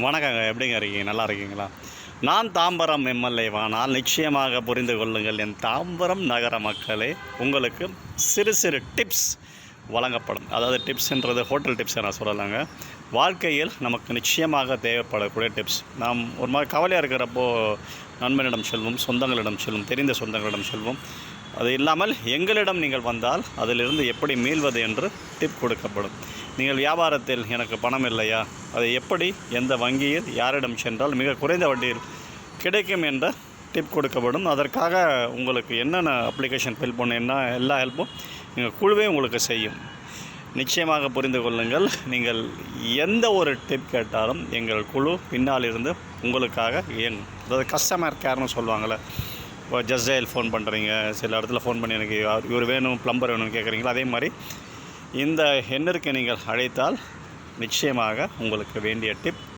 வணக்கங்க. எப்படிங்க இருக்கீங்க? நல்லா இருக்கீங்களா? நான் தாம்பரம் எம்எல்ஏவானால் நிச்சயமாக புரிந்து கொள்ளுங்கள் என் தாம்பரம் நகர மக்களே, உங்களுக்கு சிறு சிறு டிப்ஸ் வழங்கப்படும். அதாவது டிப்ஸ்ன்றது ஹோட்டல் டிப்ஸை நான் சொல்லலைங்க. வாழ்க்கையில் நமக்கு நிச்சயமாக தேவைப்படக்கூடிய டிப்ஸ். நாம் ஒரு மாதிரி கவலையாக இருக்கிறப்போ நண்பனிடம் செல்வோம், சொந்தங்களிடம் செல்வோம், தெரிந்த சொந்தங்களிடம் செல்வோம். அது இல்லாமல் எங்களிடம் நீங்கள் வந்தால் அதிலிருந்து எப்படி மீள்வது என்று டிப் கொடுக்கப்படும். நீங்கள் வியாபாரத்தில் எனக்கு பணம் இல்லையா, அதை எப்படி எந்த வங்கியில் யாரிடம் சென்றால் மிக குறைந்த வட்டியில் கிடைக்கும் என்ற டிப் கொடுக்கப்படும். அதற்காக உங்களுக்கு என்னென்ன அப்ளிகேஷன் ஃபில் பண்ண என்ன எல்லா ஹெல்ப்பும் எங்கள் குழுவே உங்களுக்கு செய்யும். நிச்சயமாக புரிந்து கொள்ளுங்கள். நீங்கள் எந்த ஒரு டிப் கேட்டாலும் எங்கள் குழு பின்னால் இருந்து உங்களுக்காக இயங்கும். அதாவது கஸ்டமர் கேர்னு சொல்லுவாங்கள்ல. இப்போ ஜஸ்ட் ஃபோன் பண்ணுறீங்க, சில இடத்துல ஃபோன் பண்ணி எனக்கு இவர் வேணும், ப்ளம்பர் வேணும்னு கேட்குறீங்களா, அதே மாதிரி இந்த எண்ணிற்கு நீங்கள் அழைத்தால் நிச்சயமாக உங்களுக்கு வேண்டிய டிப்